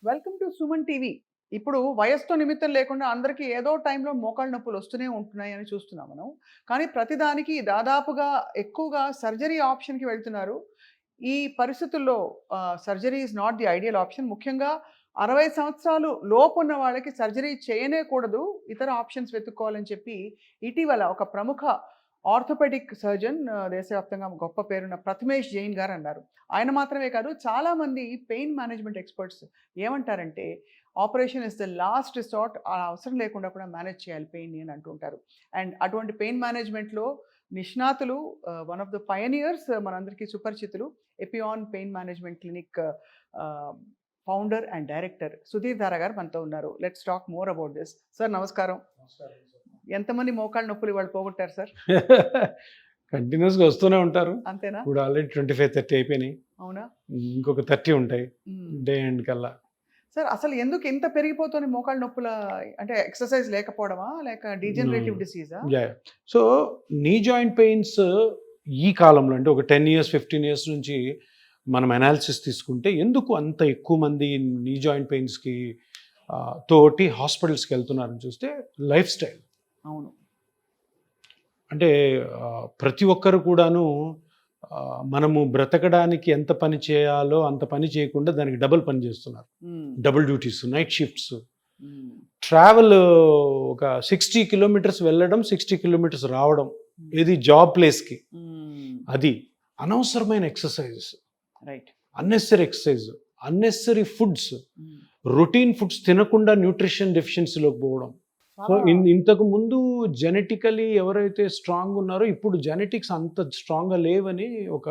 Welcome to Suman TV. ఇప్పుడు వయస్సుతో నిమిత్తం లేకుండా అందరికీ ఏదో టైంలో మోకాళ్ళ నొప్పులు వస్తూనే ఉంటున్నాయి అని చూస్తున్నాం మనం. కానీ ప్రతిదానికి దాదాపుగా ఎక్కువగా సర్జరీ ఆప్షన్‌కి వెళ్తున్నారు. ఈ పరిస్థితుల్లో surgery is not the ideal option. ముఖ్యంగా 60 సంవత్సరాలు లోపున్న వాళ్ళకి సర్జరీ చేయనే కూడదు. ఇతర ఆప్షన్స్ వెతుక్కోవాలని చెప్పి ఇటీవల ఒక ప్రముఖ ఆర్థోపెడిక్ సర్జన్ దేశవ్యాప్తంగా గొప్ప పేరున్న ప్రథమేష్ జైన్ గారు అన్నారు. ఆయన మాత్రమే కాదు, చాలామంది పెయిన్ మేనేజ్మెంట్ ఎక్స్‌పర్ట్స్ ఏమంటారంటే, operation is the last resort. అవసరం లేకుండా కూడా మేనేజ్ చేయాలి పెయిన్‌ని అని అంటుంటారు. అండ్ అటువంటి పెయిన్ మేనేజ్మెంట్‌లో నిష్ణాతులు, వన్ ఆఫ్ ద పయనియర్స్, మనందరికీ సుపరిచితులు, ఎపియాన్ పెయిన్ మేనేజ్మెంట్ క్లినిక్ ఆహ్, ఫౌండర్ అండ్ డైరెక్టర్ సుధీర్ ధారా గారు మనతో ఉన్నారు. Let's talk more about this. Sir నమస్కారం. ఎంతమంది మోకాళ్ళ నొప్పులు ఇవాళ పోగొట్టారు సార్? కంటిన్యూస్‌గా వస్తూనే ఉంటారు. అంతేనా? ఇప్పుడు ఆల్రెడీ 25, 30 అయిపోయినాయి. అవునా? ఇంకొక 30 ఉంటాయి హ్మ్. డే ఎండ్ కల్లా. సార్ అసలు ఎందుకు ఇంత పెరిగిపోతుంది మోకాళ్ళ నొప్పుల? అంటే ఎక్సర్సైజ్ లేకపోవడమా? లేక డీజనరేటివ్ డిసీజా? Yeah! So, knee joint pains ఈ కాలంలో అంటే ఒక 10 ఇయర్స్, 15 ఇయర్స్ నుంచి మనం అనాలిసిస్ తీసుకుంటే ఎందుకు అంత ఎక్కువ మంది నీ జాయింట్ పెయిన్స్‌కి తోటి హాస్పిటల్స్‌కి వెళ్తున్నారని చూస్తే లైఫ్ స్టైల్. అవును. అంటే ప్రతి ఒక్కరు కూడాను మనము బ్రతకడానికి ఎంత పని చేయాలో అంత పని చేయకుండా దానికి డబుల్ పని చేస్తున్నారు. Double duties, night shifts, travel ఒక 60 కిలోమీటర్స్ వెళ్ళడం, 60 కిలోమీటర్స్ రావడం, ఇది జాబ్ ప్లేస్కి. అది అనవసరమైన exercises, right, unnecessary exercise, unnecessary foods, routine foods తినకుండా న్యూట్రిషన్ డెఫిషియన్సీలోకి పోవడం. సో ఇంతకు ముందు జెనెటికలీ ఎవరైతే స్ట్రాంగ్ ఉన్నారో ఇప్పుడు జెనెటిక్స్ అంత స్ట్రాంగ్గా లేవని ఒక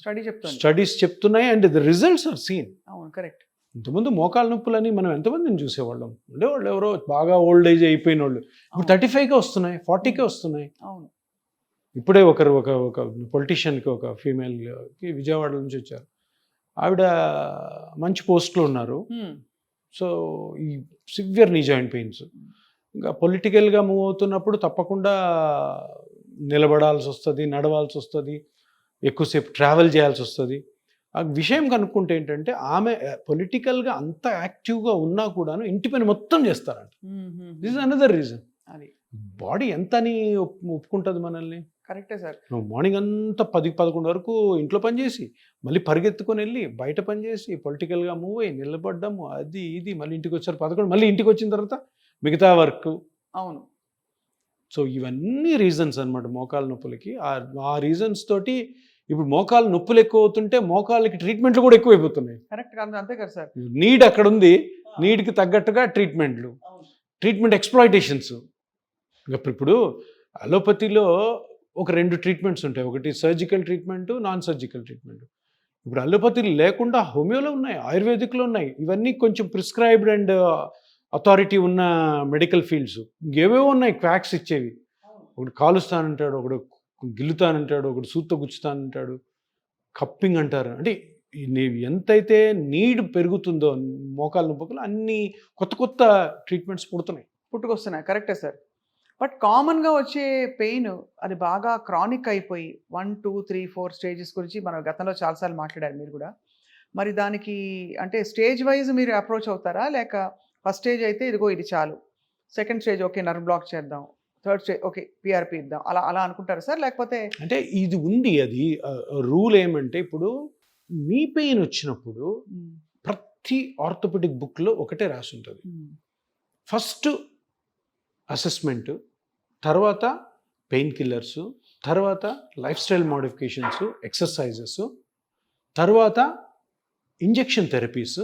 స్టడీస్ చెప్తున్నాయి. And the results are seen. అవును, కరెక్ట్. ఇంతకుముందు మోకాళ్ళ నొప్పులని మనం ఎంతమందిని చూసేవాళ్ళం. ఉండేవాళ్ళు ఎవరో బాగా ఓల్డ్ ఏజ్ అయిపోయిన వాళ్ళు. ఇప్పుడు 35కే వస్తున్నాయి, 40కే వస్తున్నాయి. అవును. ఇప్పుడే ఒక పొలిటీషియన్కి, ఒక ఫీమేల్కి విజయవాడ నుంచి వచ్చారు. ఆవిడ మంచి పోస్ట్లో ఉన్నారు. సో ఈ సివియర్ నీ జాయింట్ పెయిన్స్, ఇంకా పొలిటికల్గా మూవ్ అవుతున్నప్పుడు తప్పకుండా నిలబడాల్సి వస్తుంది, నడవాల్సి వస్తుంది, ఎక్కువసేపు ట్రావెల్ చేయాల్సి వస్తుంది. ఆ విషయం కనుక్కుంటే ఏంటంటే ఆమె పొలిటికల్గా అంత యాక్టివ్గా ఉన్నా కూడాను ఇంటి పని మొత్తం చేస్తారంట. This is another reason. అది బాడీ ఎంత అని ఒప్పుకుంటుంది మనల్ని? కరెక్టే సార్. మార్నింగ్ అంతా 10-11 వరకు ఇంట్లో పని చేసి మళ్ళీ పరిగెత్తుకొని వెళ్ళి బయట పని చేసి పొలిటికల్గా మూవ్ అయ్యి నిలబడ్డాము, అది ఇది, మళ్ళీ ఇంటికి వచ్చారు 11, మళ్ళీ ఇంటికి వచ్చిన తర్వాత మిగతా వర్క్. అవును. సో ఇవన్నీ రీజన్స్ అనమాట మోకాళ్ళ నొప్పులకి. ఆ రీజన్స్ తోటి ఇప్పుడు మోకాళ్ళ నొప్పులు ఎక్కువ అవుతుంటే మోకాళ్ళకి ట్రీట్మెంట్లు కూడా ఎక్కువైపోతున్నాయి. కరెక్ట్ కాదు, అంతే కదా సార్. నీడ్ అక్కడ ఉంది, నీడ్కి తగ్గట్టుగా ట్రీట్మెంట్లు, ట్రీట్మెంట్ ఎక్స్‌ప్లాయిటేషన్స్. ఇప్పుడు అలోపతిలో ఒక 2 ట్రీట్మెంట్స్ ఉంటాయి. ఒకటి surgical treatment, non surgical treatment. ఇప్పుడు అలోపతి లేకుండా హోమియోలో ఉన్నాయి, ఆయుర్వేదిక్లో ఉన్నాయి. ఇవన్నీ కొంచెం ప్రిస్క్రైబ్డ్ అండ్ అథారిటీ ఉన్న మెడికల్ ఫీల్డ్స్. ఇంకేవేవో ఉన్నాయి క్వాక్స్ ఇచ్చేవి. ఒకటి కాలుస్తానంటాడు, ఒకడు గిల్లుతానంటాడు, ఒకటి సూత్తో గుచ్చుతానంటాడు, కప్పింగ్ అంటారు. అంటే ఎంతైతే నీడ్ పెరుగుతుందో మోకాళ్ళ నొప్పులు అన్ని కొత్త ట్రీట్మెంట్స్ పుట్టుకొస్తున్నాయి. కరెక్టే సార్. బట్ కామన్గా వచ్చే పెయిన్ అది బాగా క్రానిక్ అయిపోయి 1, 2, 3, 4 స్టేజెస్ గురించి మనం గతంలో చాలాసార్లు మాట్లాడారు మీరు కూడా. మరి దానికి అంటే స్టేజ్ వైజ్ మీరు అప్రోచ్ అవుతారా? లేక ఫస్ట్ స్టేజ్ అయితే ఇదిగో ఇది చాలు, second stage okay nerve block చేద్దాం, థర్డ్ స్టేజ్ ఓకే పిఆర్పి ఇద్దాం, అలా అనుకుంటారా సార్? లేకపోతే అంటే ఇది ఉంది, అది రూల్ ఏమంటే ఇప్పుడు నీ పెయిన్ వచ్చినప్పుడు ప్రతి ఆర్థోపెడిక్ బుక్లో ఒకటే రాసి ఉంటుంది. ఫస్ట్ అసెస్మెంట్, తర్వాత పెయిన్ కిల్లర్స్, తర్వాత లైఫ్ స్టైల్ మోడిఫికేషన్స్, ఎక్సర్సైజెస్, తర్వాత ఇంజెక్షన్ థెరపీస్.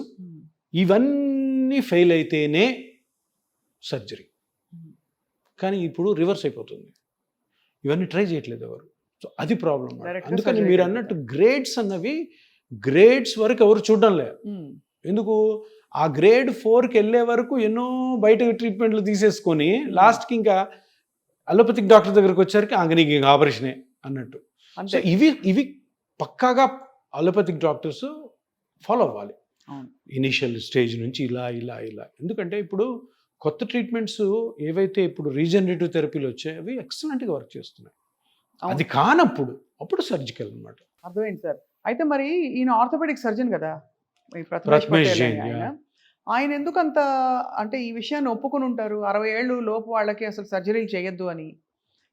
ఇవన్నీ ఫెయిల్ అయితేనే సర్జరీ. కానీ ఇప్పుడు రివర్స్ అయిపోతుంది, ఇవన్నీ ట్రై చేయట్లేదు ఎవరు. సో అది ప్రాబ్లం. అందుకని మీరు అన్నట్టు గ్రేడ్స్ అన్నవి గ్రేడ్స్ వరకు ఎవరు చూడడం లేదు. ఎందుకు? ఆ గ్రేడ్ 4కి వెళ్ళే వరకు ఎన్నో బయట ట్రీట్మెంట్లు తీసేసుకొని లాస్ట్కి ఇంకా అలోపతిక్ డాక్టర్ దగ్గరికి వచ్చేసరికి నీకు ఇంకా ఆపరేషనే అన్నట్టు. సో ఇవి పక్కాగా అలోపతిక్ డాక్టర్స్ ఫాలో అవ్వాలి ఇనిషియల్ స్టేజ్ నుంచి ఇలా. ఎందుకంటే ఇప్పుడు కొత్త ట్రీట్మెంట్స్ ఏవైతే ఇప్పుడు రీజనరేటివ్ థెరపీలు వచ్చాయి అవి ఎక్సలెంట్గా వర్క్ చేస్తున్నాయి. అది కానప్పుడు అప్పుడు సర్జికల్ అనమాట. అర్థమైంది సార్. అయితే మరి ఈయన ఆర్థోపెడిక్ సర్జన్ కదా, ఈ ప్రథమేష్ ప్రథమేష్ పటేల్ జైన్, ఆయన. yeah. ఆయన ఎందుకంత అంటే ఈ విషయాన్ని ఒప్పుకొని ఉంటారు? 60 ఏళ్ళు లోపు వాళ్ళకి అసలు సర్జరీలు చేయొద్దు అని.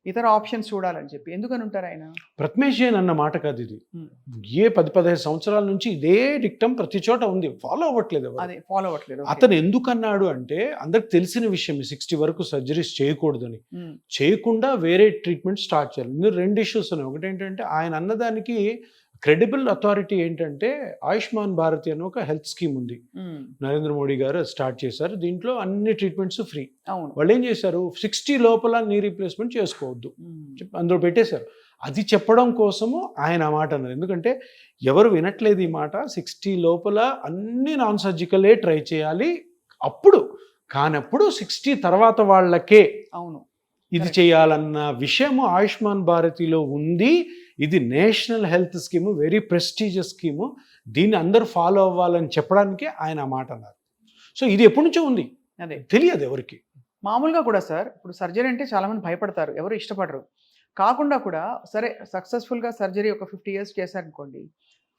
ఇతర ఆప్షన్స్ చూడాలని చెప్పి. ఎందుకని ఉంటారు ఆయన? ప్రథమేష్ జైన్ అన్న మాట కాదు ఇది. హ్మ్. ఏ 10-15 సంవత్సరాల నుంచి ఇదే డిక్టం ప్రతి చోట ఉంది. ఫాలో అవ్వట్లేదు ఎవరు. అదే ఫాలో అవ్వట్లేదు. ఓకే. అతను ఎందుకన్నాడు అంటే అందరికి తెలిసిన విషయం 60 వరకు సర్జరీస్ చేయకూడదని. హ్మ్. చేయకుండా వేరే ట్రీట్మెంట్ స్టార్ట్ చేయాలి. ఇందులో 2 ఇష్యూస్ ఉన్నాయి. ఒకటి ఏంటంటే ఆయన అన్నదానికి క్రెడిబుల్ అథారిటీ ఏంటంటే ఆయుష్మాన్ భారతి అని ఒక హెల్త్ స్కీమ్ ఉంది. హ్మ్. నరేంద్ర మోడీ గారు స్టార్ట్ చేశారు. దీంట్లో అన్ని ట్రీట్మెంట్స్ ఫ్రీ. అవును. వాళ్ళు ఏం చేశారు, 60 లోపల నీ రీప్లేస్మెంట్ చేసుకోవద్దు హ్మ్. అందులో పెట్టేశారు. అది చెప్పడం కోసము ఆయన ఆ మాట అన్నారు. ఎందుకంటే ఎవరు వినట్లేదు ఈ మాట. 60 లోపల అన్ని నాన్ సర్జికలే ట్రై చేయాలి. అప్పుడు కానప్పుడు 60 తర్వాత వాళ్ళకే అవును. ఇది Correct. చేయాలన్న విషయము ఆయుష్మాన్ భారతిలో ఉంది. ఇది national health scheme, very prestigious scheme. దీన్ని అందరూ ఫాలో అవ్వాలని చెప్పడానికి ఆయన ఆ మాట అన్నారు. సో ఇది ఎప్పటి నుంచో ఉంది, అదే. తెలియదు ఎవరికి. మామూలుగా కూడా సార్ ఇప్పుడు సర్జరీ అంటే చాలామంది భయపడతారు. ఎవరు ఇష్టపడరు. కాకుండా కూడా సరే సక్సెస్ఫుల్‌గా సర్జరీ ఒక 50 ఇయర్స్ చేశారనుకోండి.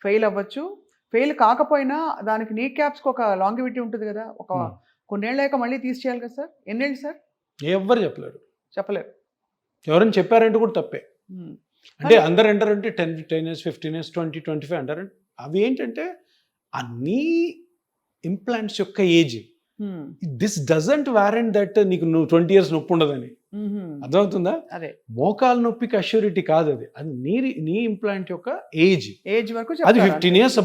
ఫెయిల్ అవ్వచ్చు. ఫెయిల్ కాకపోయినా దానికి నీ క్యాప్స్‌కి ఒక లాంగివిటీ ఉంటుంది కదా! ఒక Hmm. కొన్నేళ్ళయ్యాక మళ్ళీ తీసి చేయాలి కదా సార్? ఎన్నేళ్ళు సార్? ఎవ్వరు చెప్పలేరు. చెప్పలేరు. ఎవరైనా చెప్పారంటే కూడా తప్పే. హ్మ్. అంటే అందరు అంటారంటే 10 ఇయర్స్, 15 ఇయర్స్, 20, 25 అంటారంటే అవి ఏంటంటే అన్నీ ఇంప్లాంట్స్ యొక్క ఏజ్. హ్మ్. దిస్ డజంట్ వారెంట్ దట్ నీకు 20 ఇయర్స్ నొప్పి ఉండదని. హుహు. అర్థమవుతుందా? అదే. మోకాలు నొప్పికి అష్యూరిటీ కాదు అది. అది నీ ఇంప్లాంట్ యొక్క ఏజ్. ఏజ్ వరకు అది చెప్తారు 15 అంతే. ఇయర్స్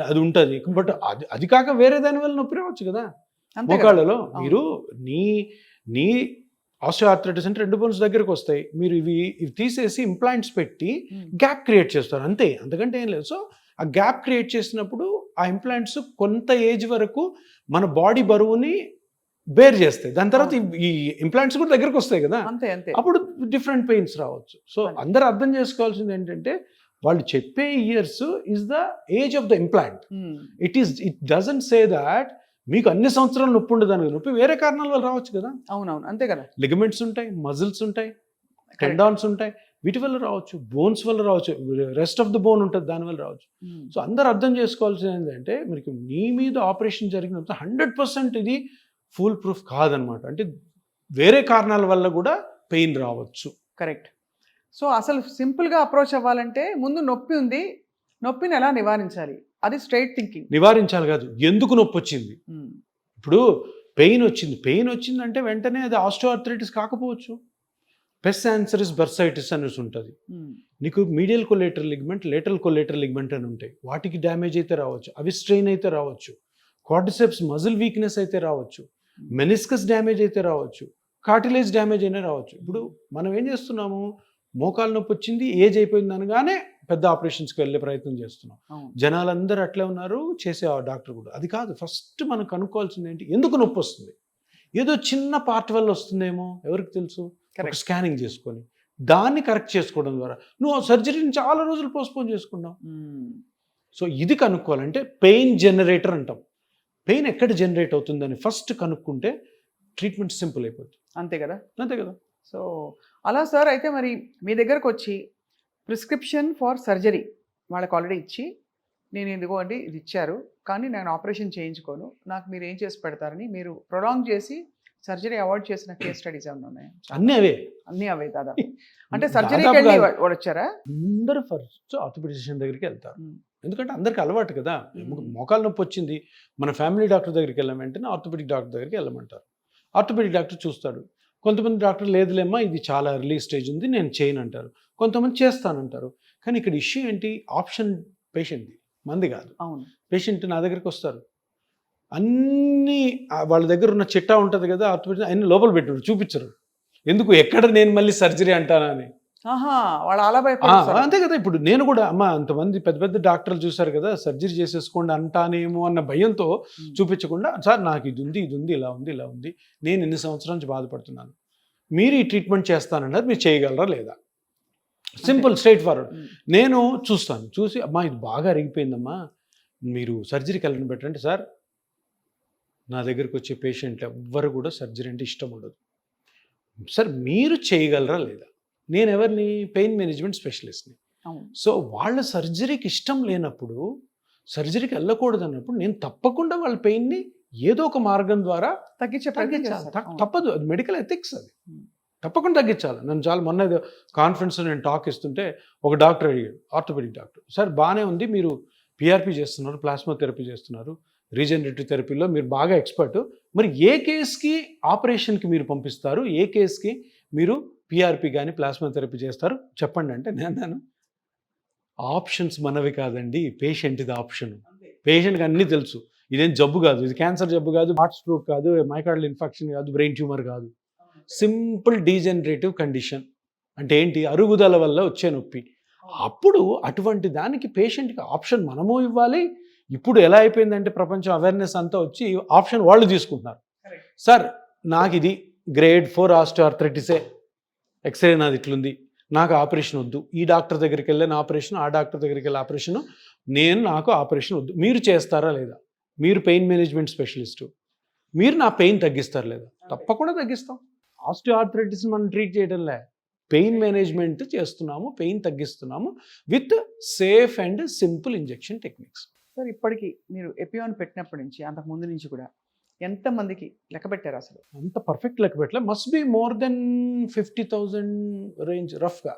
అది ఉంటుంది. బట్ అది కాక వేరే దాని వల్ల నొప్పి రావచ్చు కదా అంతే కదా! మోకాళ్ళలో. అవును. మీరు నీ ఆస్టియోఆర్థరైటిస్ అంటే 2 బోన్స్ దగ్గరకు వస్తాయి. మీరు ఇవి తీసేసి ఇంప్లాంట్స్ పెట్టి హ్మ్. గ్యాప్ క్రియేట్ చేస్తారు అంతే, అంతకంటే ఏం లేదు. సో ఆ గ్యాప్ క్రియేట్ చేసినప్పుడు ఆ ఇంప్లాంట్స్ కొంత ఏజ్ వరకు మన బాడీ బరువుని బేర్ చేస్తాయి. దాని తర్వాత ఈ ఇంప్లాంట్స్ కూడా దగ్గరకు వస్తాయి కదా, అంతే. అంతే. అప్పుడు డిఫరెంట్ పెయిన్స్ రావచ్చు. సో అదే. అందరూ అర్థం చేసుకోవాల్సింది ఏంటంటే వాళ్ళు చెప్పే years is the age of the implant. హ్మ్. ఇట్ డజంట్ సే దాట్ మీకు అన్ని సంవత్సరాలు నొప్పి ఉండదు అని. నొప్పి వేరే కారణాల వల్ల రావచ్చు కదా. అవునవును. అంతే కదా! లిగమెంట్స్ ఉంటాయి, మజిల్స్ ఉంటాయి, కరెక్ట్. టెండాన్స్ ఉంటాయి. వీటి వల్ల రావచ్చు, బోన్స్ వల్ల రావచ్చు, రెస్ట్ ఆఫ్ ద బోన్ ఉంటుంది దానివల్ల రావచ్చు. హ్మ్. సో అందరూ అర్థం చేసుకోవాల్సింది ఏంటంటే మీకు నీ మీద ఆపరేషన్ జరిగినప్పుడు 100% ఇది ఫుల్ ప్రూఫ్ కాదనమాట. అంటే వేరే కారణాల వల్ల కూడా పెయిన్ రావచ్చు. కరెక్ట్. సో అసలు సింపుల్‌గా అప్రోచ్ అవ్వాలంటే ముందు నొప్పి ఉంది. నొప్పిని ఎలా నివారించాలి? అది స్ట్రెయిట్ థింకింగ్. నివారించాలి కాదు, ఎందుకు నొప్పి వచ్చింది. హ్మ్. ఇప్పుడు పెయిన్ వచ్చిందంటే వెంటనే అది ఆస్టియోఆర్థరైటిస్ కాకపోవచ్చు. పెస్ ఆన్సరిస్ బర్సైటిస్ అనేసి ఉంటుంది. హ్మ్. నీకు medial collateral ligament, lateral collateral ligament అని ఉంటాయి. వాటికి డ్యామేజ్ అయితే రావచ్చు, అవి స్ట్రెయిన్ అయితే రావచ్చు. క్వాడ్రిసెప్స్ మజిల్ వీక్నెస్ అయితే రావచ్చు, మెనిస్కస్ డ్యామేజ్ అయితే రావచ్చు, కార్టిలేజ్ డ్యామేజ్ అయినా రావచ్చు. ఇప్పుడు మనం ఏం చేస్తున్నాము, మోకాలు నొప్పి వచ్చింది, ఏజ్ అయిపోయింది అనగానే పెద్ద ఆపరేషన్స్కి వెళ్ళే ప్రయత్నం చేస్తున్నాం. అవును. జనాలందరూ అట్లే ఉన్నారు, చేసే ఆ డాక్టర్ కూడా. అది కాదు, ఫస్ట్ మనం కనుక్కోవాల్సింది ఏంటి, ఎందుకు నొప్పి వస్తుంది. ఏదో చిన్న పార్ట్ వల్ల వస్తుందేమో ఎవరికి తెలుసు. ఒక కరెక్ట్. స్కానింగ్ చేసుకొని దాన్ని కరెక్ట్ చేసుకోవడం ద్వారా నువ్వు ఆ సర్జరీని చాలా రోజులు పోస్ట్పోన్ చేసుకున్నావు. హ్మ్. సో ఇది కనుక్కోవాలంటే పెయిన్ జనరేటర్ అంటాం. పెయిన్ ఎక్కడ జనరేట్ అవుతుందని ఫస్ట్ కనుక్కుంటే ట్రీట్మెంట్ సింపుల్ అయిపోతుంది. అంతే కదా! అంతే కదా. సో అలా సార్ అయితే మరి మీ దగ్గరకు వచ్చి ప్రిస్క్రిప్షన్ ఫర్ సర్జరీ వాళ్ళకి ఆల్రెడీ ఇచ్చి నేను ఇదిగోండి ఇది ఇచ్చారు కానీ నేను ఆపరేషన్ చేయించుకోను, నాకు మీరు ఏం చేసి పెడతారని మీరు ప్రొలాంగ్ చేసి సర్జరీ అవాయిడ్ చేసిన కేస్ స్టడీస్ ఏమైనా ఉన్నాయా? అన్నీ అవే. అన్నీ అవే దాదాపు. అంటే సర్జరీకి దాదాపుగా వెళ్ళి వాడు వచ్చారా? అందరూ ఫస్ట్ ఆర్థోపెడిషియన్ దగ్గరికి వెళ్తారు. ఉమ్. ఎందుకంటే అందరికి అలవాటు కదా. మ్మ్. మోకాలు నొప్పి వచ్చింది, మన ఫ్యామిలీ డాక్టర్ దగ్గరికి వెళ్ళాం వెంటనే ఆర్థోపెడిక్ డాక్టర్ దగ్గరికి వెళ్ళమంటారు. ఆర్థోపెడిక్ డాక్టర్ చూస్తాడు. కొంతమంది డాక్టర్ లేదులేమ్మా ఇది చాలా ఎర్లీ స్టేజ్ ఉంది నేను చేయను అంటారు, కొంతమంది చేస్తానంటారు. కానీ ఇక్కడ ఇష్యూ ఏంటి, ఆప్షన్ పేషెంట్ది, మంది కాదు. అవును. పేషెంట్ నా దగ్గరికి వస్తారు, అన్నీ వాళ్ళ దగ్గర ఉన్న చిట్టా ఉంటుంది కదా ఆర్థోపెడిక్, అన్ని లోపల పెట్టారు, చూపించరు. ఎందుకు, ఎక్కడ నేను మళ్ళీ సర్జరీ అంటానా అని. ఆహా, వాళ్ళు అలా భయపడతారు. అంతే కదా. ఇప్పుడు నేను కూడా అమ్మ అంతమంది పెద్ద పెద్ద డాక్టర్లు చూశారు కదా, సర్జరీ చేసేసుకోండి అంటానేమో అన్న భయంతో చూపించకుండా, సార్ నాకు ఇది ఉంది ఇలా ఉంది, నేను ఎన్ని సంవత్సరాల నుంచి బాధపడుతున్నాను, మీరు ఈ ట్రీట్మెంట్ చేస్తానన్నారు, మీరు చేయగలరా లేదా. Simple, straight forward. నేను చూస్తాను, చూసి అమ్మా ఇది బాగా అరిగిపోయిందమ్మా మీరు సర్జరీకి వెళ్ళని పెట్టండి. సార్ నా దగ్గరికి వచ్చే పేషెంట్లు ఎవ్వరు కూడా సర్జరీ అంటే ఇష్టం ఉండదు. సార్ మీరు చేయగలరా లేదా. నేను ఎవరిని, పెయిన్ మేనేజ్మెంట్ స్పెషలిస్ట్ని. అవును. సో వాళ్ళ సర్జరీకి ఇష్టం లేనప్పుడు సర్జరీకి వెళ్ళకూడదు అన్నప్పుడు నేను తప్పకుండా వాళ్ళ పెయిన్ని ఏదో ఒక మార్గం ద్వారా తగ్గించే ప్రయత్నం తగ్గించాలి. చేస్తారు. అవును. తప్పదు, అది మెడికల్ ఎథిక్స్ అది. Hmm. తప్పకుండా తగ్గించాలి. నన్ను చాలా మొన్న కాన్ఫరెన్స్లో నేను టాక్ ఇస్తుంటే ఒక డాక్టర్ అడిగాడు, ఆర్థోపెడిక్ డాక్టర్, సార్ బాగానే ఉంది, మీరు పిఆర్పి చేస్తున్నారు, ప్లాస్మా థెరపీ చేస్తున్నారు, రీజనరేటివ్ థెరపీలో మీరు బాగా ఎక్స్పర్ట్, మరి ఏ కేస్కి ఆపరేషన్కి మీరు పంపిస్తారు, ఏ కేస్కి మీరు పిఆర్పి కానీ ప్లాస్మా థెరపీ చేస్తారు చెప్పండి అంటే నేను ఆప్షన్స్ మనవి కాదండి, పేషెంట్ది ఆప్షన్. పేషెంట్కి అన్నీ తెలుసు, ఇదేం జబ్బు కాదు, ఇది క్యాన్సర్ జబ్బు కాదు, హార్ట్ స్ట్రోక్ కాదు, మైకార్డియల్ ఇన్ఫెక్షన్ కాదు, బ్రెయిన్ ట్యూమర్ కాదు, సింపుల్ డీజనరేటివ్ కండిషన్. అంటే ఏంటి, అరుగుదల వల్ల వచ్చే నొప్పి. అప్పుడు అటువంటి దానికి పేషెంట్కి ఆప్షన్ మనము ఇవ్వాలి. ఇప్పుడు ఎలా అయిపోయిందంటే ప్రపంచం అవేర్నెస్ అంతా వచ్చి ఆప్షన్ వాళ్ళు తీసుకుంటున్నారు. సార్ నాకు ఇది గ్రేడ్ 4 ఆస్టియోఆర్థరైటిసే, ఎక్స్రే నాది ఇట్లుంది, నాకు ఆపరేషన్ వద్దు, ఈ డాక్టర్ దగ్గరికి వెళ్ళిన ఆపరేషన్, ఆ డాక్టర్ దగ్గరికి వెళ్ళి ఆపరేషను, నాకు ఆపరేషన్ వద్దు, మీరు చేస్తారా లేదా, మీరు పెయిన్ మేనేజ్మెంట్ స్పెషలిస్టు, మీరు నా పెయిన్ తగ్గిస్తారా లేదా? తప్పకుండా తగ్గిస్తాం. ఆస్టియోఆర్థరైటిస్ మనం ట్రీట్ చేయడంలే, పెయిన్ మేనేజ్మెంట్ చేస్తున్నాము, పెయిన్ తగ్గిస్తున్నాము with safe and simple injection techniques. Sir ఇప్పటికీ మీరు ఎపియాన్ పెట్టినప్పటి నుంచి అంతకు ముందు నుంచి కూడా ఎంతమందికి లెక్క పెట్టారు అసలు? అంత పర్ఫెక్ట్ లెక్క పెట్టలే, must be more than 50,000 range రఫ్గా.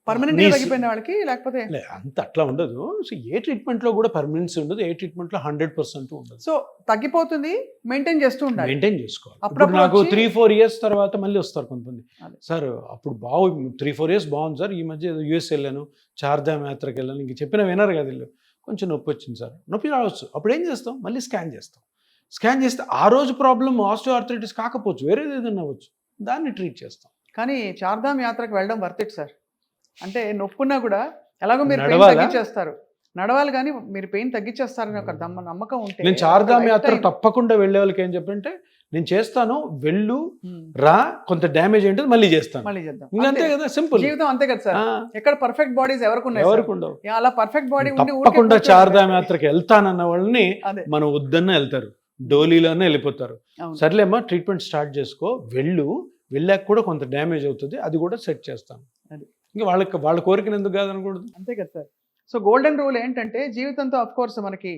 పర్మనెంట్గా తగ్గిపోయిన వాళ్ళకి, లేకపోతే అంత అట్లా ఉండదు. సో ఏ ట్రీట్మెంట్లో కూడా పర్మనెన్సీ ఉండదు, ఏ ట్రీట్మెంట్లో 100% ఉండదు. సో తగ్గిపోతుంది, మెయింటైన్ చేస్తూ ఉండాలి, మెయింటైన్ చేసుకోవాలి. అప్పుడప్పుడు ఇప్పుడు నాకు వచ్చి- 3-4 ఇయర్స్ తర్వాత మళ్ళీ వస్తారు కొంతమంది, అదే. సార్ అప్పుడు 3-4 ఇయర్స్ బాగుంది సార్, ఈ మధ్య యూఎస్ వెళ్ళాను, చార్ధామ్ యాత్రకి వెళ్ళాను, ఇంక చెప్పిన వినరు కదా వీళ్ళు, కొంచెం నొప్పి వచ్చింది సార్, నొప్పి రావచ్చు, అప్పుడు ఏం చేస్తాం, మళ్ళీ స్కాన్ చేస్తాం. స్కాన్ చేస్తే ఆ రోజు ప్రాబ్లం ఆస్టియోఆర్థరైటిస్ కాకపోవచ్చు, వేరేది ఏదైనా అవ్వచ్చు, దాన్ని ట్రీట్ చేస్తాం. కానీ చార్ధామ్ యాత్రకు వెళ్ళడం వర్త్ ఇట్ సార్. అంటే నొప్పున్నా కూడా ఎలాగో మీరు పెయిన్ నడవాలా? తగ్గించేస్తారు, నడవాలి, కానీ మీరు పెయిన్ తగ్గించేస్తారని ఒక నమ్మకం ఉంటే నేను చార్ధామ్ ఒక యాత్ర lifetime- తప్పకుండా వెళ్ళే వాళ్ళకి ఏం చెప్పంటే, నేను చేస్తాను, వెళ్ళు ఉమ్, రా, కొంత డ్యామేజ్ ఏంటో మళ్ళీ చేస్తాను, మళ్ళీ చేద్దాం. ఇంకంతే అంతే. కదా, సింపుల్. జీవితం అంతే కదా సార్. ఎక్కడ పర్ఫెక్ట్ బాడీస్ ఎవరికి ఉన్నాయి సార్? ఎవరికి ఉండవు. అలా పర్ఫెక్ట్ బాడీ ఉండి ఊరికే తప్పకుండా కూర్చోవడం చార్ధామ్ లేదు. యాత్రకి వెళ్తానన్న వాళ్ళని అదే. మనం వద్దన్న వెళ్తారు, డోలీలోనే వెళ్ళిపోతారు. అవును. సర్లేమ్మా ట్రీట్మెంట్ స్టార్ట్ చేసుకో, వెళ్ళాక కూడా కొంత డ్యామేజ్ అవుతుంది, అది కూడా సెట్ చేస్తాను. అది. ఇంకా వాళ్ళ కోరికను ఎందుకు కాదనకూడదు. అంతే కదా సార్. సో గోల్డెన్ రూల్ ఏంటంటే జీవితంతో అఫ్ కోర్స్ మనకి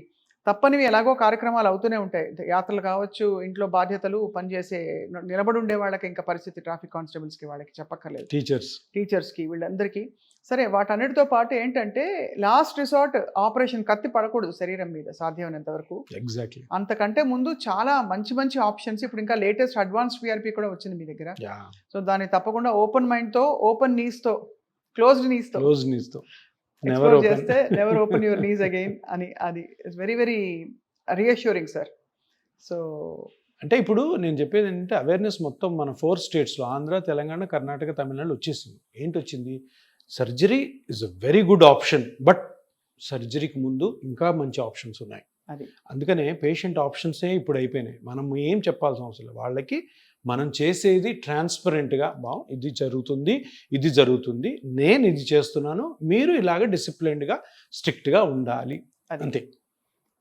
తప్పనివి ఎలాగో కార్యక్రమాలు అవుతూనే ఉంటాయి, యాత్రలు కావచ్చు, ఇంట్లో బాధ్యతలు, పనిచేసే నిలబడి ఉండే వాళ్ళకి ఇంకా పరిస్థితి, ట్రాఫిక్ కానిస్టేబుల్స్కి వాళ్ళకి చెప్పక్కర్లేదు, టీచర్స్కి, వీళ్ళందరికీ. సరే, వాటన్నిటితో పాటు ఏంటంటే లాస్ట్ రిసార్ట్ ఆపరేషన్, కత్తి పడకూడదు శరీరం మీద సాధ్యమైనంత వరకు. ఎగ్జాక్ట్లీ. అంతకంటే ముందు చాలా మంచి మంచి ఆప్షన్స్, ఇప్పుడు ఇంకా లేటెస్ట్ అడ్వాన్స్ పిఆర్పి కూడా వచ్చింది మీ దగ్గర. సో దాన్ని తప్పకుండా ఓపెన్ మైండ్తో, ఓపెన్ నీస్తో, క్లోజ్డ్ నీస్తో నెవర్ చేస్తే never open your knees again అని, అది it's very very reassuring sir. So అంటే ఇప్పుడు నేను చెప్పేది ఏంటంటే అవేర్నెస్ మొత్తం మన 4 స్టేట్స్లో, ఆంధ్ర, తెలంగాణ, కర్ణాటక, తమిళనాడు వచ్చేసింది. ఏంటి వచ్చింది, surgery is a very good option, but సర్జరీకి ముందు ఇంకా మంచి ఆప్షన్స్ ఉన్నాయి. అది అందుకనే పేషెంట్ ఆప్షన్సే ఇప్పుడు అయిపోయినాయి, మనం ఏం చెప్పాల్సిన అవసరం లేదు. వాళ్ళకి మనం చేసేది ట్రాన్స్పరెంట్గా, ఇది జరుగుతుంది, నేను ఇది చేస్తున్నాను, మీరు ఇలాగ డిసిప్లైన్డ్గా స్ట్రిక్ట్గా ఉండాలి, అంతే.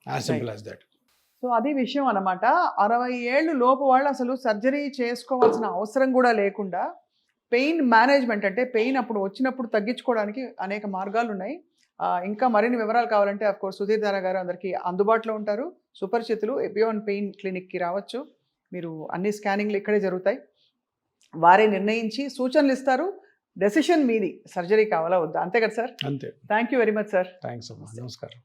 As simple as that. So అది విషయం అన్నమాట. 60 ఏళ్ళు లోపు వాళ్ళు అసలు సర్జరీ చేసుకోవాల్సిన అవసరం కూడా లేకుండా పెయిన్ మేనేజ్మెంట్, అంటే పెయిన్ అప్పుడు వచ్చినప్పుడు తగ్గించుకోవడానికి అనేక మార్గాలు ఉన్నాయి. ఇంకా మరిన్ని వివరాలు కావాలంటే అఫ్ కోర్స్ సుధీర్ దారా గారు అందరికీ అందుబాటులో ఉంటారు, సుపరిచితులు. ఎపియాన్ పెయిన్ క్లినిక్కి రావచ్చు, మీరు అన్ని స్కానింగ్లు ఇక్కడే జరుగుతాయి, వారే నిర్ణయించి సూచనలు ఇస్తారు, డెసిషన్ మీది, సర్జరీ కావాలా వద్దా, అంతే కదా సార్? అంతే. Thank you very much sir. Thanks అమ్మా, నమస్కారం.